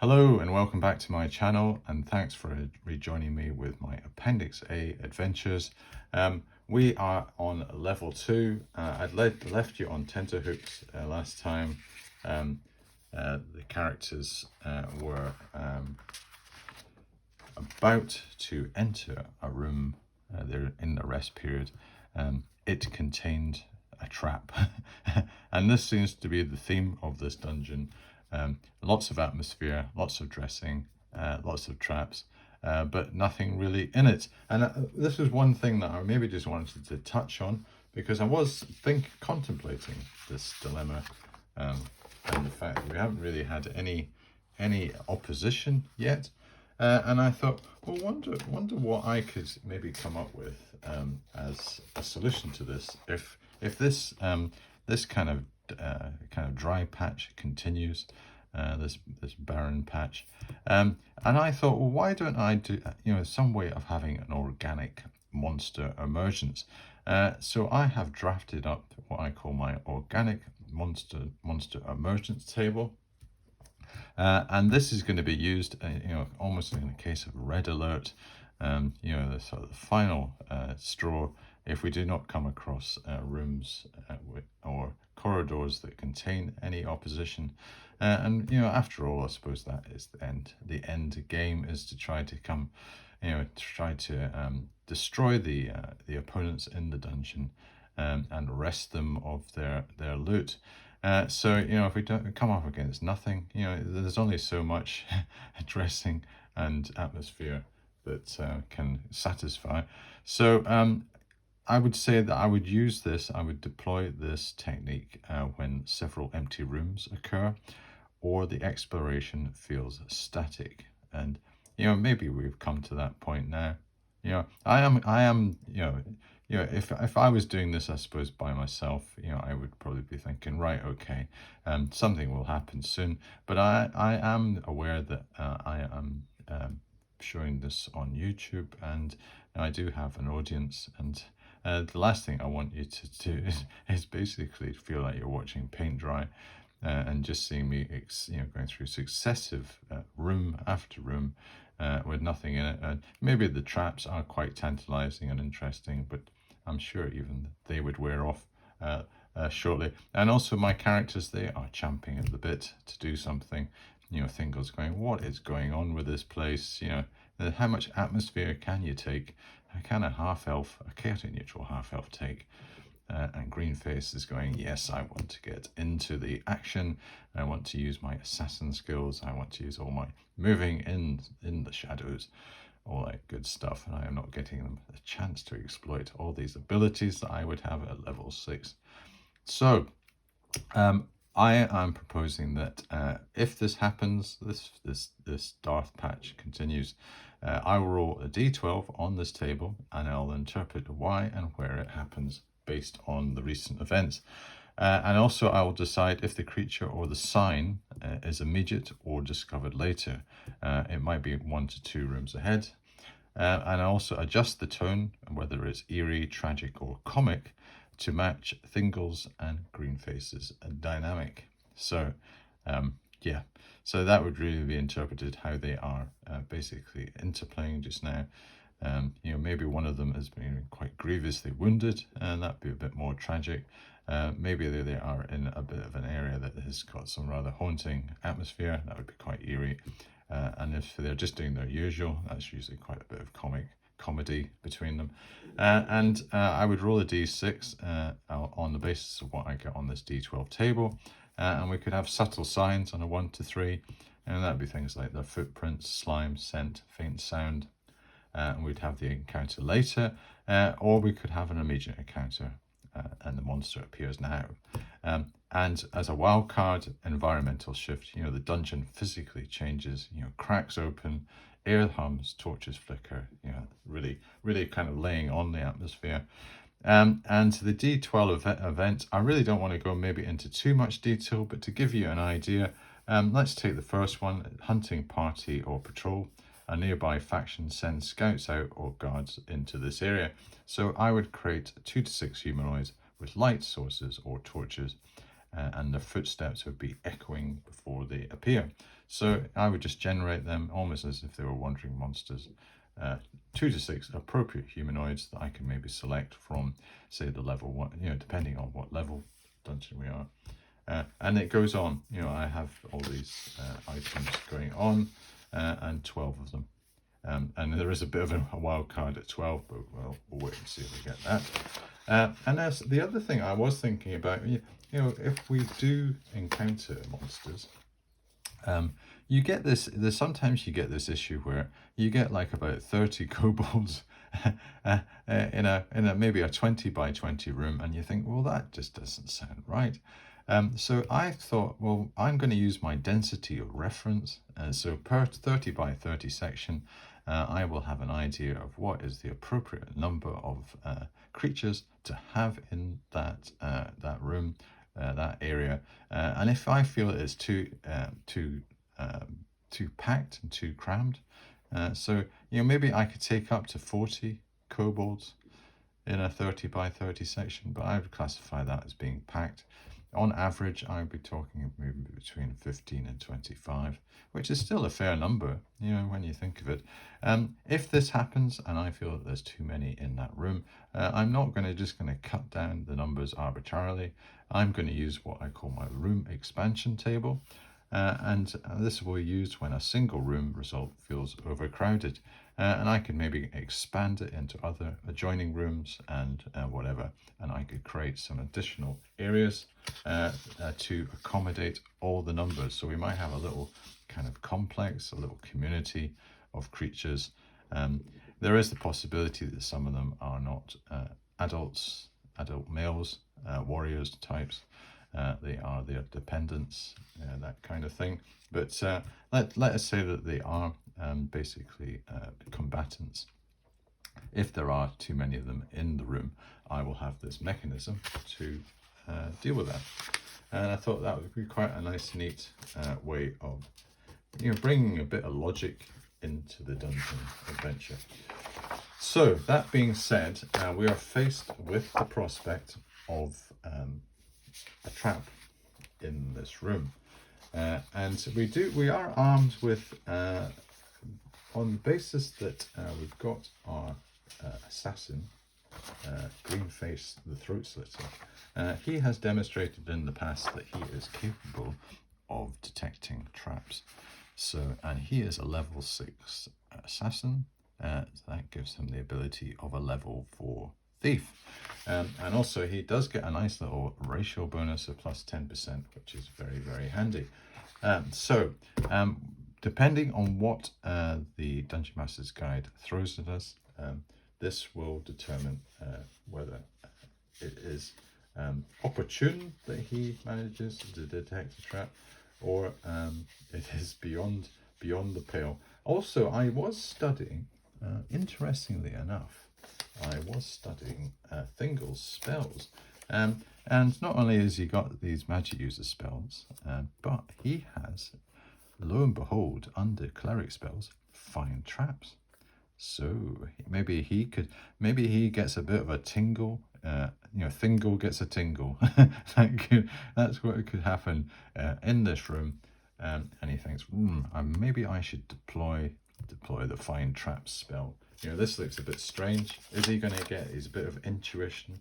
Hello and welcome back to my channel, and thanks for rejoining me with my Appendix A adventures. We are on level 2. I'd left you on tenterhooks last time. The characters were about to enter a room. They're in the rest period. It contained a trap. And this seems to be the theme of this dungeon. Lots of atmosphere, lots of dressing, lots of traps, but nothing really in it. And this is one thing that I maybe just wanted to touch on, because I was contemplating this dilemma, and the fact that we haven't really had any opposition yet. And I thought, well, wonder what I could maybe come up with as a solution to this. If this this kind of dry patch continues, this barren patch, and I thought, well, why don't I do some way of having an organic monster emergence? So I have drafted up what I call my organic monster emergence table. And this is going to be used, almost in a case of red alert, the sort of the final straw if we do not come across rooms or corridors that contain any opposition. And after all, I suppose that is the end. The end game is to try to destroy the opponents in the dungeon, and wrest them of their loot. So if we don't come up against nothing, there's only so much dressing and atmosphere that can satisfy. So I would say that I would use this, I would deploy this technique when several empty rooms occur, or the exploration feels static. And maybe we've come to that point now. I am if I was doing this, I suppose, by myself, I would probably be thinking, right, okay, something will happen soon. But I am aware that I am showing this on YouTube, and I do have an audience. And the last thing I want you to do is basically feel like you're watching paint dry, and just seeing me, going through successive room after room with nothing in it. Maybe the traps are quite tantalizing and interesting, but I'm sure even they would wear off shortly. And also my characters, they are champing at the bit to do something. Thingol's going, what is going on with this place? How much atmosphere can you take? Can a half-elf, a chaotic neutral half-elf take? And Greenface is going, yes, I want to get into the action. I want to use my assassin skills. I want to use all my moving in the shadows, all that good stuff. And I am not getting them a chance to exploit all these abilities that I would have at level 6. So I am proposing that if this happens, this Darth patch continues, I will roll a d12 on this table, and I'll interpret why and where it happens based on the recent events. And also I will decide if the creature or the sign is immediate or discovered later. It might be 1 to 2 rooms ahead. And I also adjust the tone, whether it's eerie, tragic, or comic, to match Thingol's and Greenface's dynamic. So yeah, so that would really be interpreted how they are basically interplaying just now. Maybe one of them has been quite grievously wounded, and that'd be a bit more tragic. Maybe they are in a bit of an area that has got some rather haunting atmosphere. That would be quite eerie. And if they're just doing their usual, that's usually quite a bit of comedy between them. And I would roll a d6 on the basis of what I get on this d12 table. And we could have subtle signs on a 1 to 3. And that'd be things like their footprints, slime, scent, faint sound. And we'd have the encounter later, or we could have an immediate encounter, and the monster appears now. And as a wild card, environmental shift, the dungeon physically changes, cracks open, air hums, torches flicker, really kind of laying on the atmosphere. And the D12 event, I really don't want to go maybe into too much detail, but to give you an idea, let's take the first one, hunting party or patrol. A nearby faction sends scouts out or guards into this area. So I would create 2 to 6 humanoids with light sources or torches, and their footsteps would be echoing before they appear. So I would just generate them almost as if they were wandering monsters. 2 to 6 appropriate humanoids that I can maybe select from, say, the level 1, depending on what level dungeon we are. And it goes on. I have all these items going on, and 12 of them. And there is a bit of a wild card at 12, but we'll wait and see if we get that. And as the other thing I was thinking about, if we do encounter monsters, you get this. Sometimes you get this issue where you get like about 30 kobolds in a maybe a 20 by 20 room, and you think, well, that just doesn't sound right. So I thought, well, I'm going to use my density of reference. So per 30 by 30 section, I will have an idea of what is the appropriate number of creatures to have in that room, that area. And if I feel it is too packed and too crammed, so maybe I could take up to 40 kobolds in a 30 by 30 section, but I would classify that as being packed. On average, I would be talking maybe between 15 and 25, which is still a fair number, when you think of it. If this happens and I feel that there's too many in that room, I'm not just going to cut down the numbers arbitrarily. I'm going to use what I call my room expansion table. And this will be used when a single room result feels overcrowded. And I can maybe expand it into other adjoining rooms and whatever. And I could create some additional areas to accommodate all the numbers. So we might have a little kind of complex, a little community of creatures. There is the possibility that some of them are not adult males, warriors types. They are their dependents, that kind of thing. But let us say that they are basically combatants. If there are too many of them in the room, I will have this mechanism to deal with that. And I thought that would be quite a nice, neat way of bringing a bit of logic into the dungeon adventure. So that being said, we are faced with the prospect of a trap in this room, and we are armed with on the basis that we've got our assassin, Greenface the Throat Slitter. He has demonstrated in the past that he is capable of detecting traps. So, and he is a level 6 assassin. That gives him the ability of a level 4 thief. And also he does get a nice little ratio bonus of plus 10%, which is very, very handy. So depending on what the Dungeon Master's Guide throws at us, this will determine whether it is opportune that he manages to detect a trap, or it is beyond the pale. Also, I was studying, interestingly enough, Thingol's spells. And not only has he got these magic user spells, but he has, lo and behold, under cleric spells, find traps. So maybe he gets a bit of a tingle. Thingol gets a tingle. That's what could happen in this room. And he thinks, maybe I should deploy the find traps spell. This looks a bit strange. Is he going to get his bit of intuition?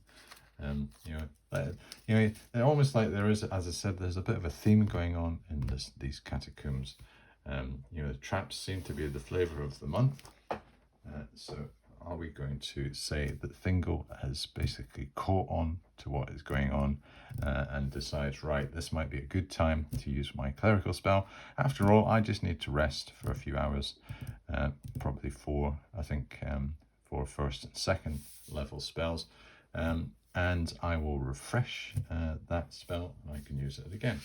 Almost like there is, as I said, there's a bit of a theme going on in these catacombs. The traps seem to be the flavour of the month. So are we going to say that Thingol has basically caught on to what is going on and decides, right, this might be a good time to use my clerical spell. After all, I just need to rest for a few hours, probably 4, I think, for first and second level spells. And I will refresh that spell and I can use it again.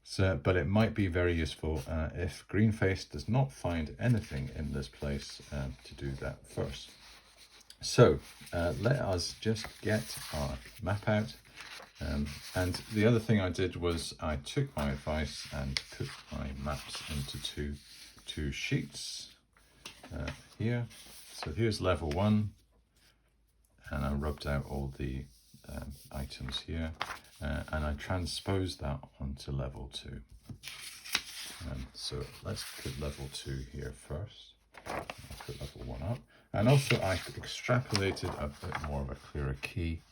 So, but it might be very useful if Greenface does not find anything in this place to do that first. So let us just get our map out. And the other thing I did was I took my advice and put my maps into two sheets here. So here's level 1, and I rubbed out all the items here, and I transposed that onto level 2. So let's put level 2 here first. I'll put level 1 up. And also I extrapolated a bit more of a clearer key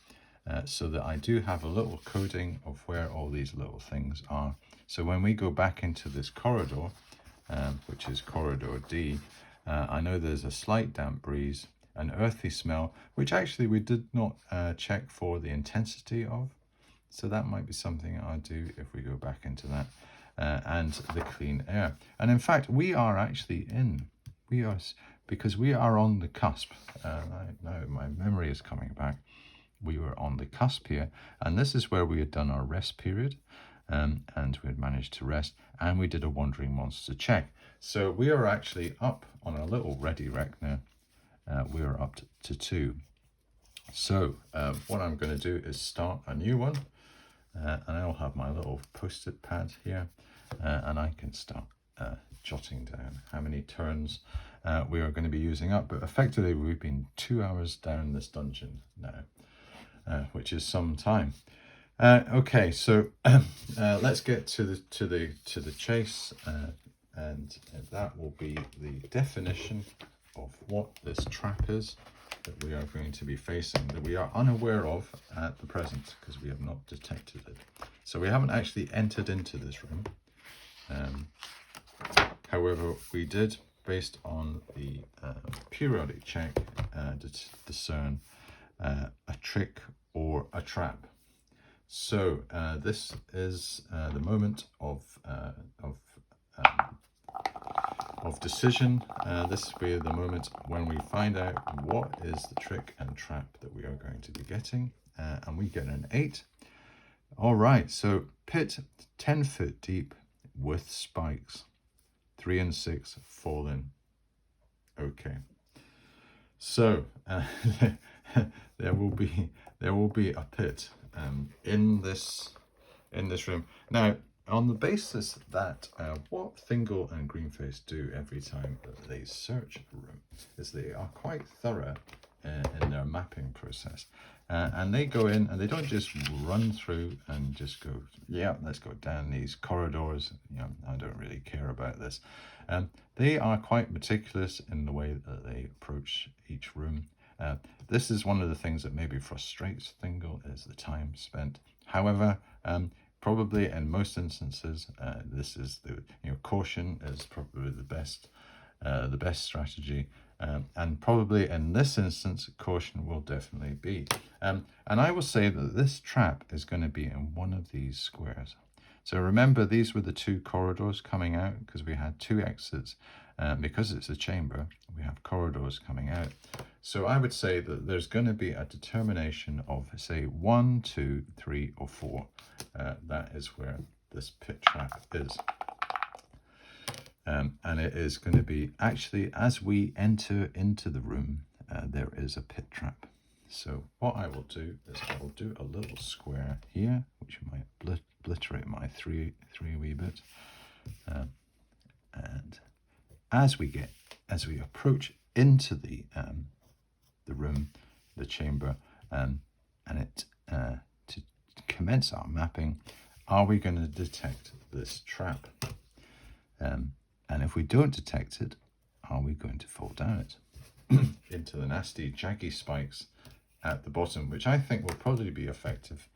so that I do have a little coding of where all these little things are. So when we go back into this corridor, which is corridor D, I know there's a slight damp breeze, an earthy smell, which actually we did not check for the intensity of. So that might be something I'll do if we go back into that. And the clean air. And in fact, we are actually because we are on the cusp. Now my memory is coming back. We were on the cusp here, and this is where we had done our rest period, and we had managed to rest, and we did a wandering monster check. So we are actually up on a little ready rec now. We are up to 2. So what I'm going to do is start a new one, and I'll have my little post-it pad here, and I can start jotting down how many turns we are going to be using up. But effectively, we've been 2 hours down this dungeon now, which is some time. Okay, so let's get to the chase, and that will be the definition of what this trap is that we are going to be facing, that we are unaware of at the present because we have not detected it. So we haven't actually entered into this room. However, we did, based on the periodic check, discern a trick or a trap. So this is the moment of decision. This will be the moment when we find out what is the trick and trap that we are going to be getting, and we get an 8. All right, so pit 10 foot deep with spikes, 3 and 6 fall in. Okay, so there will be a pit in this room. Now, on the basis that what Thingol and Greenface do every time that they search a room is they are quite thorough in their mapping process. And they go in and they don't just run through and just go, yeah, let's go down these corridors. You know, I don't really care about this. They are quite meticulous in the way that they approach each room. This is one of the things that maybe frustrates Thingol, is the time spent. However, probably in most instances, this is caution is probably the best strategy, and probably in this instance, caution will definitely be. And I will say that this trap is going to be in one of these squares. So remember, these were the 2 corridors coming out because we had 2 exits. Because it's a chamber, we have corridors coming out. So I would say that there's going to be a determination of, say, 1, 2, 3, or 4. That is where this pit trap is. And it is going to be, actually, as we enter into the room, there is a pit trap. So what I will do is I will do a little square here, which might obliterate my 3 a wee bit. And as we approach into the room, the chamber, and it to commence our mapping, are we going to detect this trap? And if we don't detect it, are we going to fall down it into the nasty jaggy spikes at the bottom, which I think will probably be effective,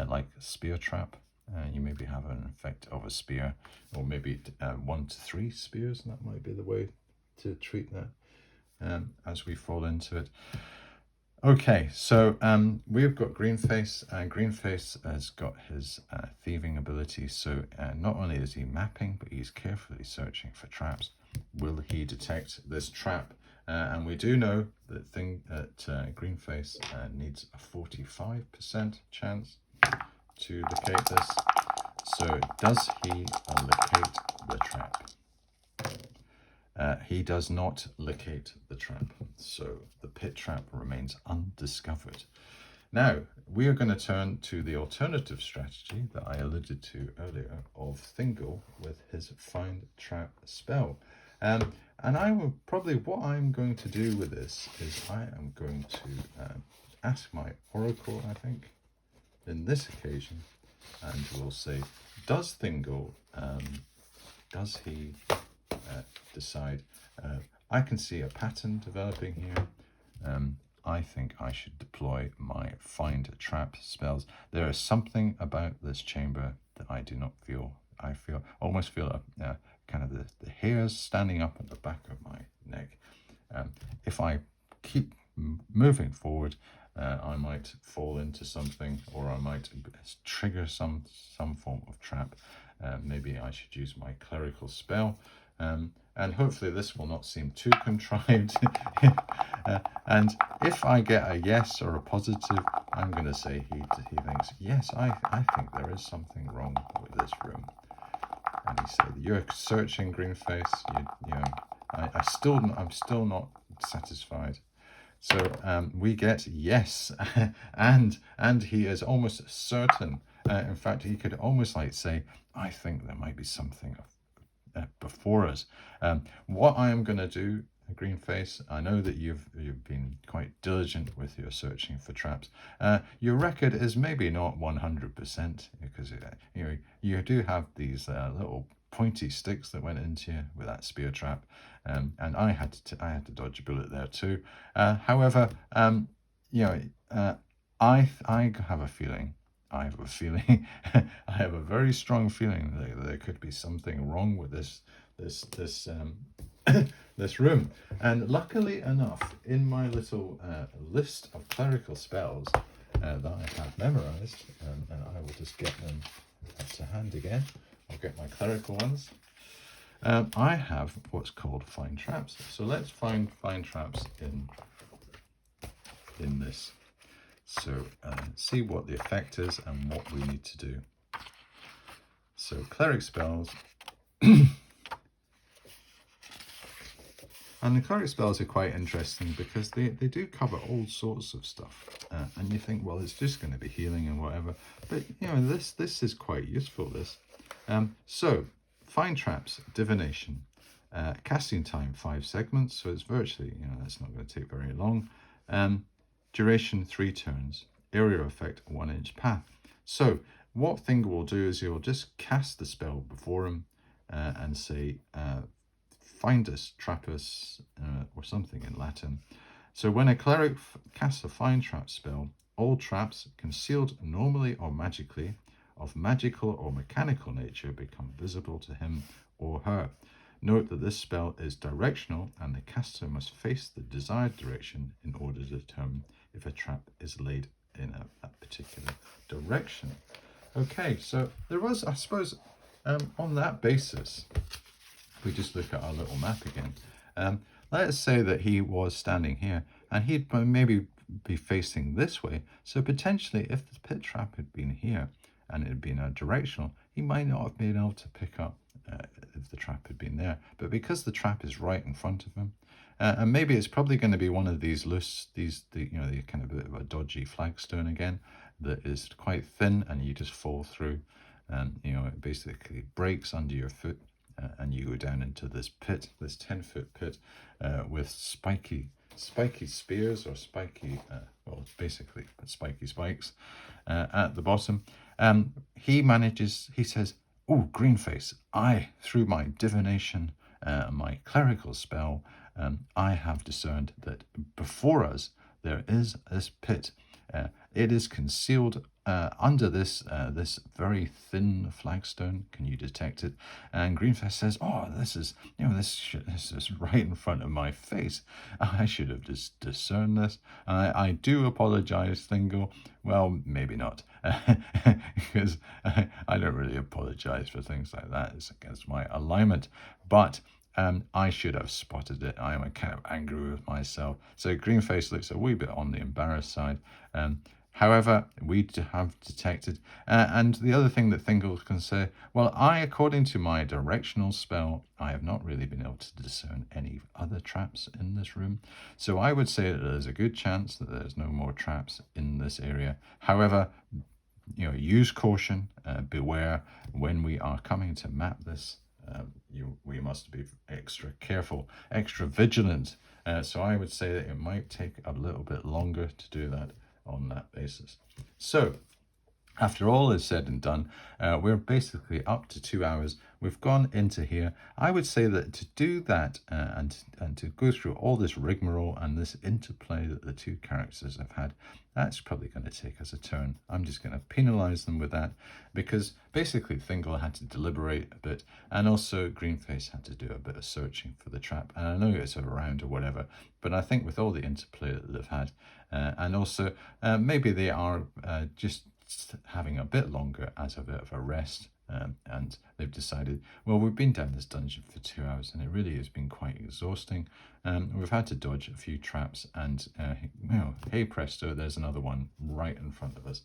like a spear trap. You maybe have an effect of a spear, or maybe 1 to 3 spears, and that might be the way to treat that as we fall into it. Okay, so we've got Greenface, and Greenface has got his thieving ability. So not only is he mapping, but he's carefully searching for traps. Will he detect this trap? And we do know that Greenface needs a 45% chance to locate this. So does he locate the trap? He does not locate the trap, so the pit trap remains undiscovered. Now, we are going to turn to the alternative strategy that I alluded to earlier of Thingol with his Find Trap spell. And I will probably, what I'm going to do with this is I am going to ask my oracle, I think, in this occasion, and we'll say, does Thingol does he decide? I can see a pattern developing here. I think I should deploy my find trap spells. There is something about this chamber that I do not feel. I almost feel kind of the hairs standing up at the back of my neck. If I keep moving forward, I might fall into something, or I might trigger some form of trap. Maybe I should use my clerical spell. And hopefully this will not seem too contrived. And if I get a yes or a positive, I'm going to say he thinks, yes, I think there is something wrong with this room. And he said, you're searching, Greenface. You know, I'm still not satisfied. So we get yes, and he is almost certain. In fact, he could almost like say, I think there might be something before us. What I am going to do, Greenface, I know that you've been quite diligent with your searching for traps. Your record is maybe not 100%, because you do have these little pointy sticks that went into you with that spear trap, and I had to dodge a bullet there too. However, I have a feeling. I have a very strong feeling that there could be something wrong with this this room. And luckily enough, in my little list of clerical spells that I have memorized, and I will just get them to hand again. I'll get my clerical ones. I have what's called find traps. So let's find traps in this. So see what the effect is and what we need to do. So cleric spells. And the cleric spells are quite interesting because they do cover all sorts of stuff. And you think, well, it's just going to be healing and whatever. But, this is quite useful, this. So, find traps, divination. Casting time, 5 segments. So it's virtually, that's not going to take very long. Duration, 3 turns. Area effect, 1 inch path. So, what Thingol will do is he'll just cast the spell before him and say, find us, trap us, or something in Latin. So when a cleric casts a find trap spell, all traps concealed normally or magically of magical or mechanical nature become visible to him or her. Note that this spell is directional and the caster must face the desired direction in order to determine if a trap is laid in a particular direction. Okay, so there was, I suppose, on that basis, if we just look at our little map again, let's say that he was standing here and he'd maybe be facing this way. So potentially if the pit trap had been here and it had been directional, he might not have been able to pick up if the trap had been there. But because the trap is right in front of him, and maybe it's probably going to be one of these loose, the kind of bit of a dodgy flagstone again that is quite thin and you just fall through, and it basically breaks under your foot. And you go down into this pit, this 10-foot pit, with spiky spears or spiky, basically spiky spikes at the bottom. He says, oh, Greenface, through my divination, my clerical spell, I have discerned that before us there is this pit. It is concealed under this very thin flagstone. Can you detect it? And Greenface says, "Oh, this is right in front of my face. I should have just discerned this. I do apologize, Thingol. Well, maybe not, because I don't really apologize for things like that. It's against my alignment, but." I should have spotted it. I am kind of angry with myself. So Greenface looks a wee bit on the embarrassed side. However, we have detected, and the other thing that Thingol can say, well, according to my directional spell, I have not really been able to discern any other traps in this room. So I would say that there's a good chance that there's no more traps in this area. However, use caution, beware when we are coming to map this. We must be extra careful, extra vigilant. So I would say that it might take a little bit longer to do that on that basis. So after all is said and done, we're basically up to 2 hours. we've gone into here. I would say that to do that and to go through all this rigmarole and this interplay that the two characters have had, that's probably going to take us a turn. I'm just going to penalise them with that, because basically Thingol had to deliberate a bit, and also Greenface had to do a bit of searching for the trap. And I know it's around or whatever, but I think with all the interplay that they've had, and also maybe they are just having a bit longer as a bit of a rest, and they've decided, well, we've been down this dungeon for 2 hours and it really has been quite exhausting. We've had to dodge a few traps, and hey presto, there's another one right in front of us.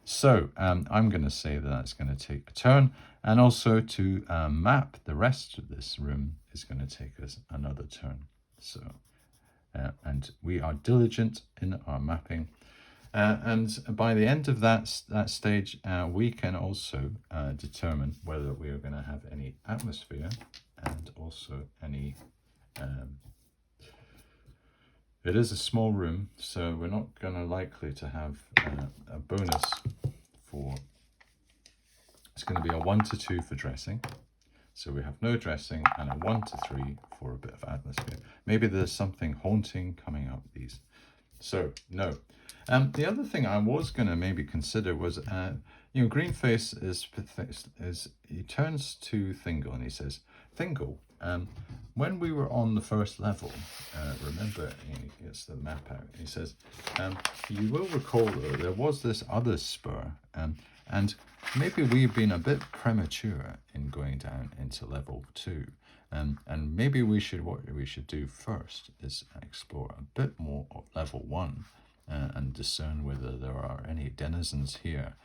So I'm going to say that that's going to take a turn, and also to map the rest of this room is going to take us another turn. So and we are diligent in our mapping. And by the end of that stage, we can also determine whether we are going to have any atmosphere and also any... it is a small room, so we're not going to likely to have a bonus for... It's going to be a 1 to 2 for dressing. So we have no dressing, and a 1 to 3 for a bit of atmosphere. Maybe there's something haunting coming up these. So, no. The other thing I was going to maybe consider was, Greenface is he turns to Thingol and he says, Thingol, when we were on the first level, remember, he gets the map out, he says, you will recall though, there was this other spur, and maybe we've been a bit premature in going down into level 2. And maybe what we should do first is explore a bit more of level 1 and discern whether there are any denizens here,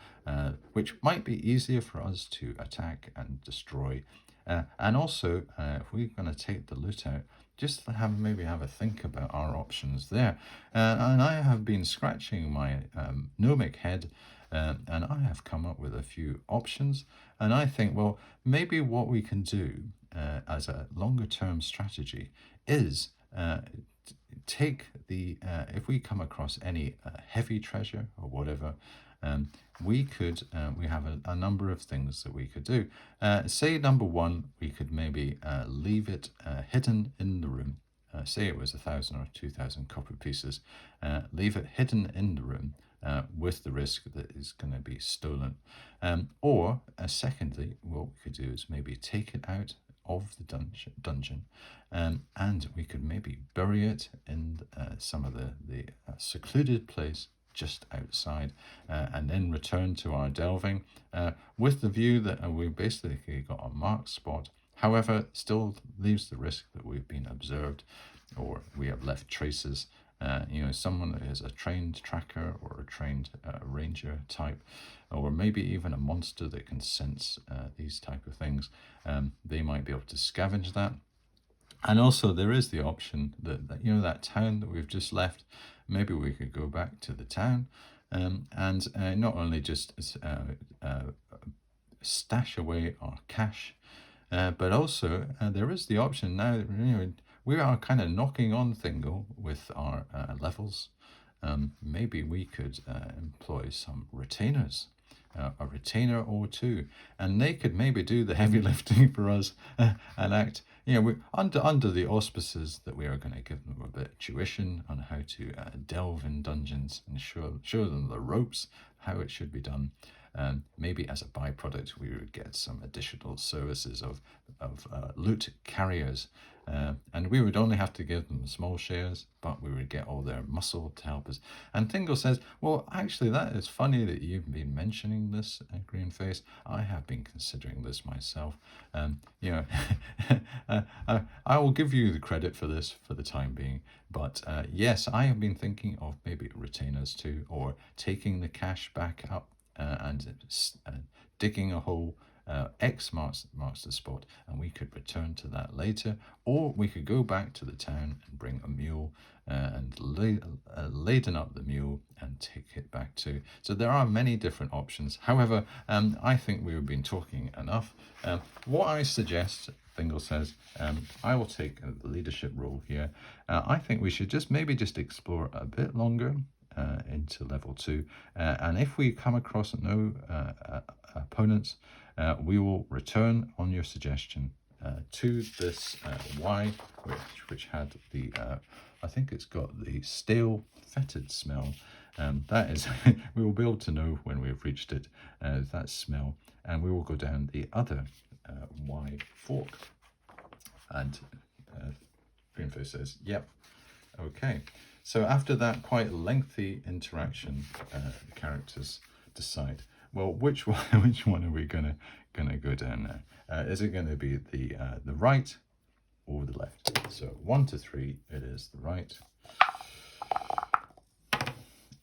which might be easier for us to attack and destroy. And also, if we're going to take the loot out, just maybe have a think about our options there. And I have been scratching my gnomic head, and I have come up with a few options. And I think, well, maybe what we can do as a longer term strategy is take the, if we come across any heavy treasure or whatever, we have a number of things that we could do. Say number 1, we could maybe leave it hidden in the room. Say it was 1,000 or 2,000 copper pieces. Leave it hidden in the room with the risk that it's going to be stolen. Or secondly, what we could do is maybe take it out of the dungeon, and we could maybe bury it in some of the secluded place just outside, and then return to our delving with the view that we basically got a marked spot. However, still leaves the risk that we've been observed or we have left traces. Someone that is a trained tracker or a trained ranger type, or maybe even a monster that can sense these type of things, they might be able to scavenge that. And also there is the option that that town that we've just left, maybe we could go back to the town, and not only just stash away our cash, but also there is the option now, we are kind of knocking on Thingol with our levels. Maybe we could employ some retainers, a retainer or 2, and they could maybe do the heavy lifting for us and act, we under the auspices that we are going to give them a bit of tuition on how to delve in dungeons and show them the ropes, how it should be done. Maybe as a byproduct, we would get some additional services of loot carriers, and we would only have to give them small shares, but we would get all their muscle to help us. And Thingol says, well, actually, that is funny that you've been mentioning this, Greenface. I have been considering this myself. I will give you the credit for this for the time being, but yes, I have been thinking of maybe retainers too, or taking the cash back up and digging a hole. X marks the spot, and we could return to that later, or we could go back to the town and bring a mule and laden up the mule and take it back to. So there are many different options. However, I think we've been talking enough. What I suggest, Thingol says, I will take the leadership role here. I think we should just explore a bit longer into level 2, and if we come across no opponents, we will return on your suggestion to this Y, which had the, I think it's got the stale, fetid smell. That is, we will be able to know when we've reached it, that smell, and we will go down the other Y fork. And Greenface says, yep, okay. So after that quite lengthy interaction, the characters decide, well, which one are we gonna go down now? Is it going to be the right or the left? So 1 to 3, it is the right,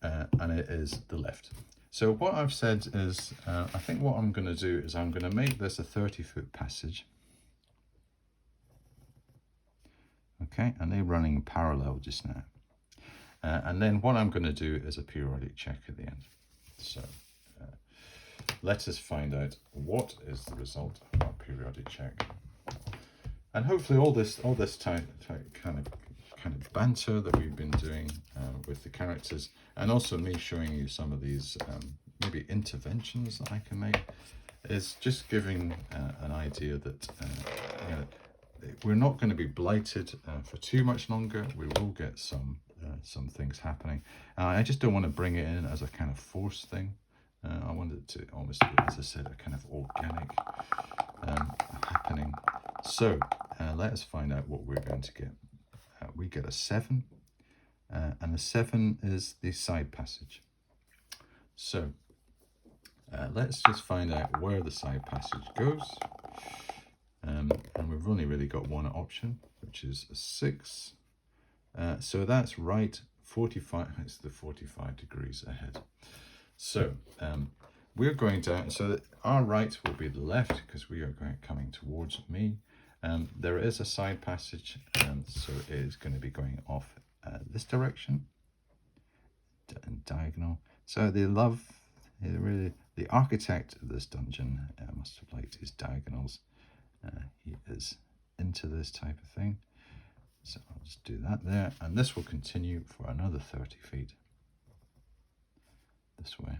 and it is the left. So what I've said is, I think what I'm going to do is I'm going to make this a 30-foot passage. Okay, and they're running parallel just now. And then what I'm going to do is a periodic check at the end. So let us find out what is the result of our periodic check. And hopefully all this kind of banter that we've been doing with the characters, and also me showing you some of these maybe interventions that I can make, is just giving an idea that you know, we're not going to be blighted for too much longer. We will get some things happening. I just don't want to bring it in as a kind of forced thing. I want it to almost be, as I said, a kind of organic happening. So let us find out what we're going to get. We get a 7, and the 7 is the side passage. So let's just find out where the side passage goes. And we've only really got one option, which is a 6. So that's right, 45, it's the 45 degrees ahead. So we're going down, so that our right will be the left because we are coming towards me. There is a side passage, so it is going to be going off this direction, diagonal. So they love, really, the architect of this dungeon must have liked his diagonals. He is into this type of thing. So I'll just do that there, and this will continue for another 30 feet this way.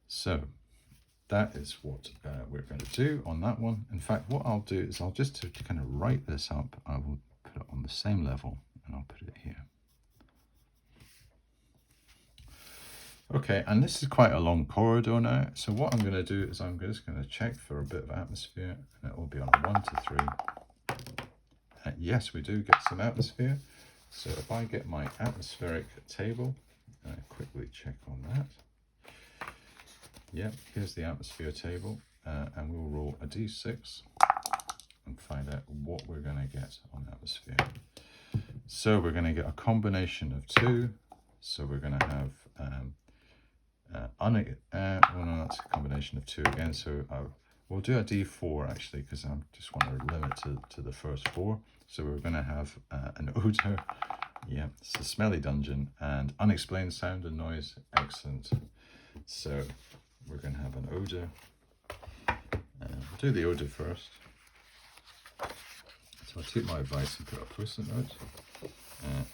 So that is what we're going to do on that one. In fact, what I'll do is I'll just to kind of write this up, I will put it on the same level, and I'll put it here. Okay, and this is quite a long corridor now. So what I'm going to do is I'm just going to check for a bit of atmosphere, and it will be on a 1 to 3. Yes, we do get some atmosphere. So if I get my atmospheric table, quickly check on that. Yep, here's the atmosphere table, and we'll roll a d6 and find out what we're going to get on atmosphere. So we're going to get a combination of 2. So we're going to have well, no, that's a combination of 2 again. So we'll do a d4 actually, because I just want to limit to the first 4. So we're going to have an odor. Yeah, it's a smelly dungeon, and unexplained sound and noise. Excellent. So we're going to have an odor. We'll do the odor first. So I'll take my advice and put a post-it note.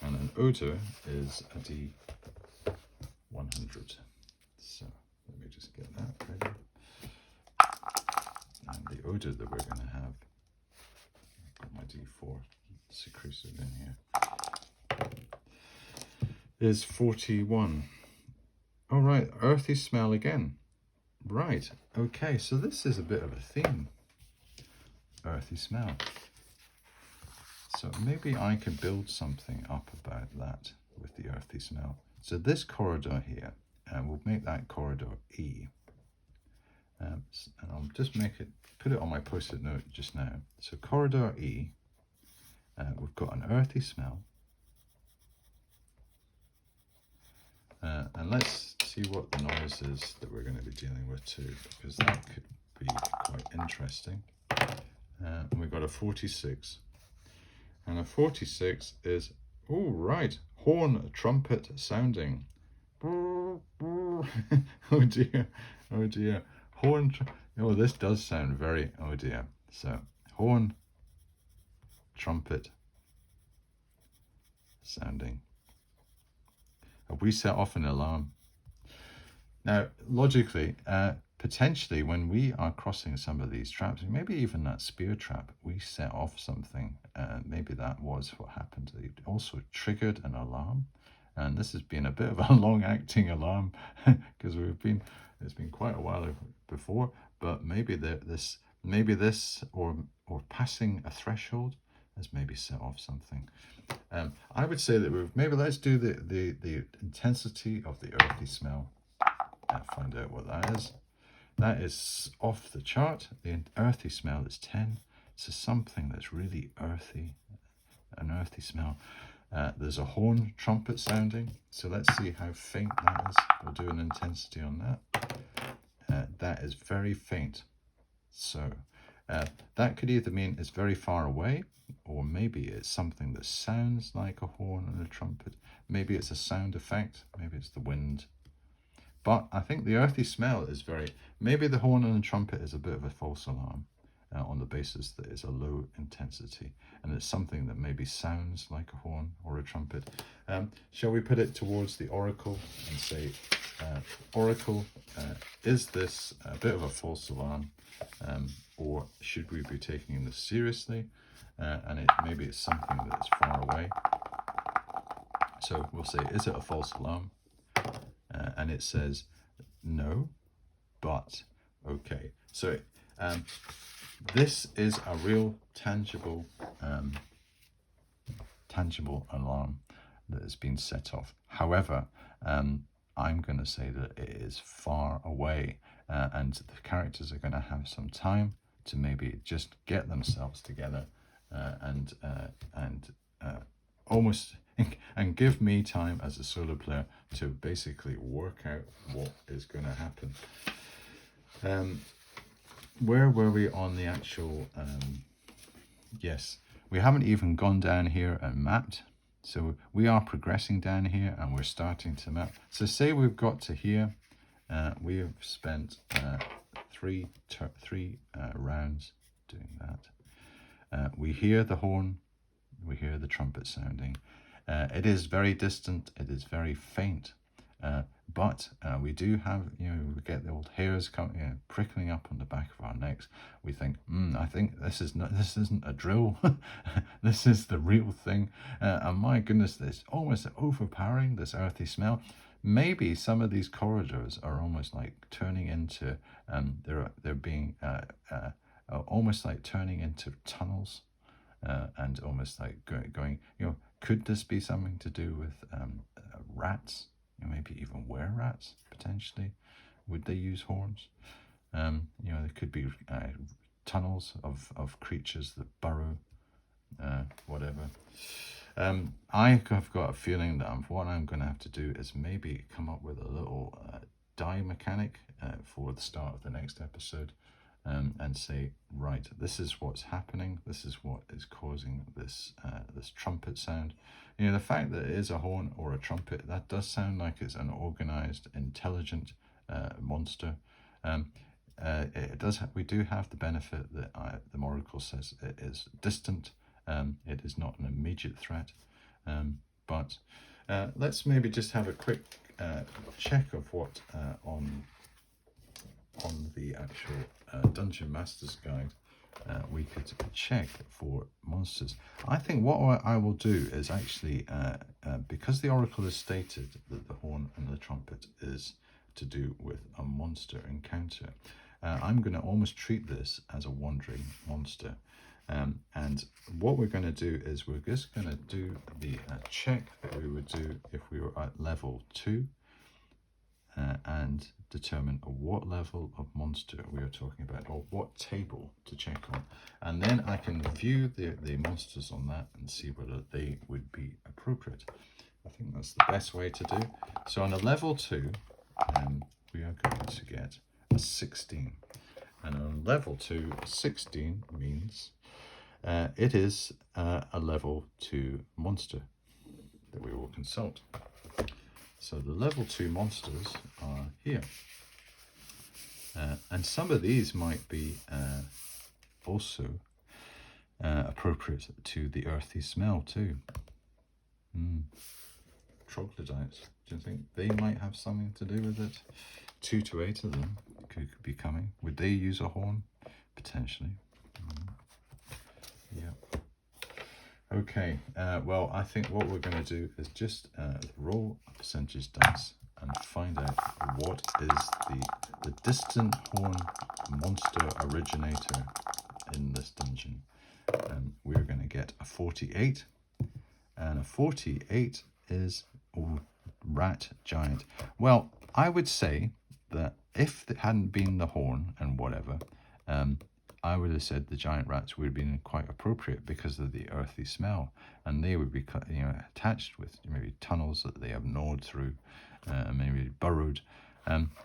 And an odor is a d100. So let me just get that ready. And the odor that we're going to have, I've got my d4 secreted in here, is 41. All right, earthy smell again. Right, okay, so this is a bit of a theme. Earthy smell. So maybe I could build something up about that with the earthy smell. So this corridor here, we'll make that corridor E. And I'll just put it on my post-it note just now. So corridor E, we've got an earthy smell. And let's see what the noise is that we're going to be dealing with too, because that could be quite interesting. And we've got a 46. And a 46 is, oh right, horn trumpet sounding. Oh dear, oh dear. Horn, oh this does sound very, oh dear. So, horn trumpet sounding. Have we set off an alarm? Now, logically, potentially when we are crossing some of these traps, maybe even that spear trap, we set off something. Maybe that was what happened. It also triggered an alarm. And this has been a bit of a long-acting alarm because it's been quite a while before. But maybe this or passing a threshold has maybe set off something. I would say that maybe let's do the intensity of the earthy smell and find out what that is. That is off the chart. The earthy smell is 10. So something that's really earthy, an earthy smell. There's a horn trumpet sounding. So let's see how faint that is. We'll do an intensity on that. That is very faint. So that could either mean it's very far away, or maybe it's something that sounds like a horn and a trumpet. Maybe it's a sound effect. Maybe it's the wind. But I think the earthy smell is maybe the horn and the trumpet is a bit of a false alarm on the basis that it's a low intensity. And it's something that maybe sounds like a horn or a trumpet. Shall we put it towards the oracle and say, oracle, is this a bit of a false alarm? Or should we be taking this seriously? And maybe it's something that's far away. So we'll say, is it a false alarm? And it says no, but okay. So this is a real tangible alarm that has been set off. However, I'm going to say that it is far away, and the characters are going to have some time to maybe just get themselves together and almost and give me time as a solo player to basically work out what is going to happen. Where were we on the actual yes, we haven't even gone down here and mapped, so we are progressing down here and we're starting to map. So say we've got to here, we have spent three rounds doing that. We hear the horn, we hear the trumpet sounding. It is very distant, it is very faint, but we do have, we get the old hairs coming, prickling up on the back of our necks. We think, I think this isn't a drill. This is the real thing. And my goodness, this almost overpowering, this earthy smell. Maybe some of these corridors are almost like turning into, they're being almost like turning into tunnels. And almost like going, could this be something to do with rats? Maybe even were-rats, potentially. Would they use horns? There could be tunnels of creatures that burrow, whatever. I have got a feeling that what I'm going to have to do is maybe come up with a little die mechanic for the start of the next episode. And say, right, this is what's happening. This is what is causing this this trumpet sound. The fact that it is a horn or a trumpet, that does sound like it's an organized, intelligent monster. It does. We do have the benefit that the oracle says it is distant. It is not an immediate threat. But let's maybe just have a quick check of what on the actual Dungeon Master's Guide we could check for monsters. I think what I will do is actually, because the oracle has stated that the horn and the trumpet is to do with a monster encounter, I'm going to almost treat this as a wandering monster. And what we're going to do is we're just going to do the check that we would do if we were at level 2. And determine what level of monster we are talking about, or what table to check on. And then I can view the monsters on that and see whether they would be appropriate. I think that's the best way to do. So on a level 2, we are going to get a 16. And on level 2, 16 means it is a level 2 monster that we will consult. So the level 2 monsters are here. And some of these might be also appropriate to the earthy smell too. Troglodytes, do you think they might have something to do with it? 2 to 8 of them. could be coming. Would they use a horn? Potentially. Yeah. Okay, well, I think what we're going to do is just roll a percentage dice and find out what is the distant horn monster originator in this dungeon. We're going to get a 48, and a 48 is rat giant. Well, I would say that if it hadn't been the horn and whatever, I would have said the giant rats would have been quite appropriate because of the earthy smell, and they would be, you know, attached with maybe tunnels that they have gnawed through, maybe burrowed.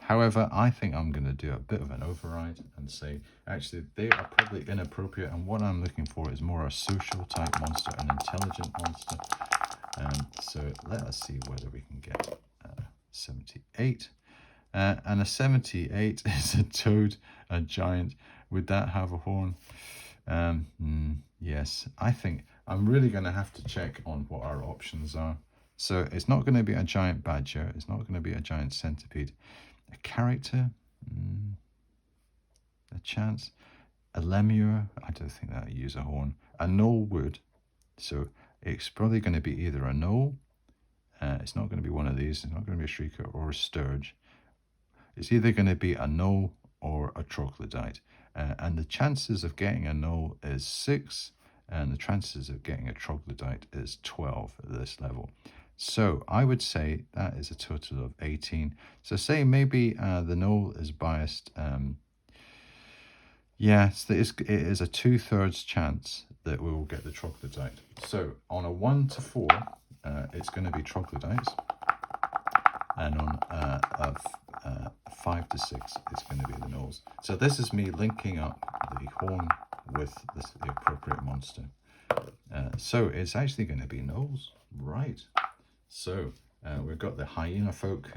However, I think I'm going to do a bit of an override and say, actually, they are probably inappropriate, and what I'm looking for is more a social type monster, an intelligent monster. So let us see whether we can get 78. And a 78 is a toad, a giant. Would that have a horn? Yes, I think I'm really going to have to check on what our options are. So it's not going to be a giant badger. It's not going to be a giant centipede. A character? A chance? A lemur? I don't think that would use a horn. A gnoll would. So it's probably going to be either a gnoll. It's not going to be one of these. It's not going to be a shrieker or a sturge. It's either going to be a gnoll or a troglodyte. And the chances of getting a gnoll is 6, and the chances of getting a troglodyte is 12 at this level. So I would say that is a total of 18. So say maybe the gnoll is biased. Yes, it is a 2/3 chance that we will get the troglodyte. So on a 1 to 4, it's going to be troglodytes, and on a 5 to 6, it's going to be the gnolls. So this is me linking up the horn with the appropriate monster. So it's actually going to be gnolls, right? So we've got the hyena folk.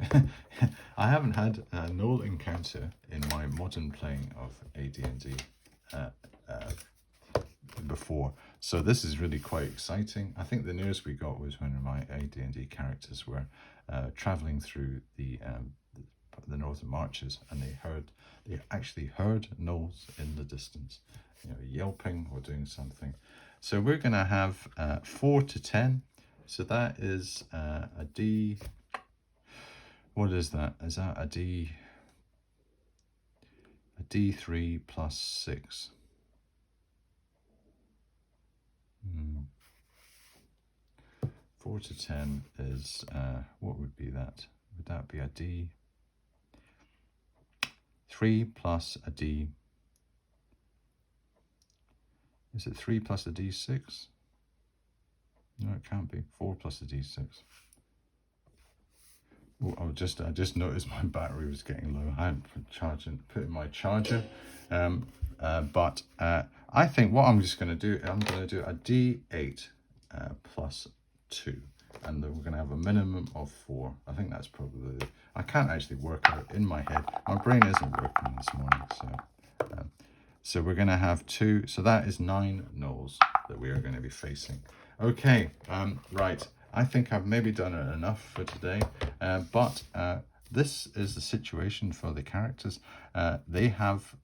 I haven't had a gnoll encounter in my modern playing of AD&D before, so this is really quite exciting. I think the nearest we got was when my AD&D characters were traveling through the northern marches, and they actually heard gnolls in the distance, you know, yelping or doing something. So we're going to have 4 to 10. So that is a D. What is that? Is that a D? A D3 plus 6. 4 to 10 is, what would be that? Would that be a D? 3 plus a D. Is it 3 plus a D6? No, it can't be. 4 plus a D6. Oh, I just noticed my battery was getting low. I hadn't put in my charger. But I think what I'm just going to do, I'm going to do a D8 plus 2. And then we're going to have a minimum of 4. I think that's probably, I can't actually work out in my head. My brain isn't working this morning. So we're going to have 2. So that is 9 gnolls that we are going to be facing. Okay, right. I think I've maybe done it enough for today. But this is the situation for the characters. They have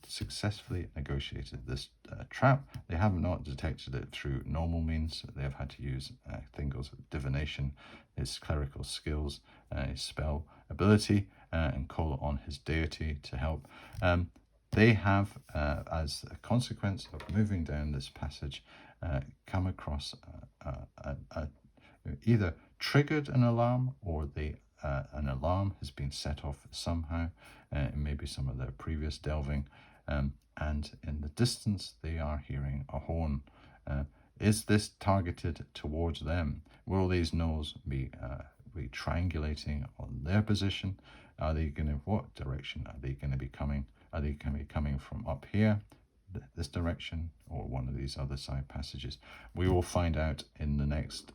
successfully negotiated this trap. They have not detected it through normal means. They have had to use Thingol's divination, his clerical skills, his spell ability, and call on his deity to help. They have, as a consequence of moving down this passage, come across either triggered an alarm, or an alarm has been set off somehow, maybe some of their previous delving, and in the distance they are hearing a horn. Is this targeted towards them? Will these gnolls be triangulating on their position? Are they going to, what direction are they going to be coming? Are they going to be coming from up here, this direction, or one of these other side passages? We will find out in the next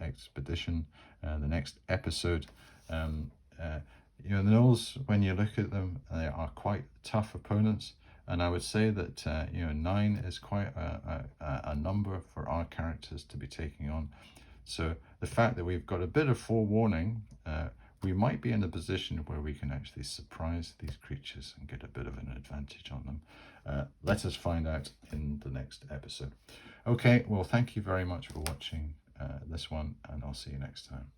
expedition, the next episode. You know, the gnolls, when you look at them, they are quite tough opponents, and I would say that you know, 9 is quite a number for our characters to be taking on. So the fact that we've got a bit of forewarning we might be in a position where we can actually surprise these creatures and get a bit of an advantage on them. Let us find out in the next episode. Okay, well, thank you very much for watching this one, and I'll see you next time.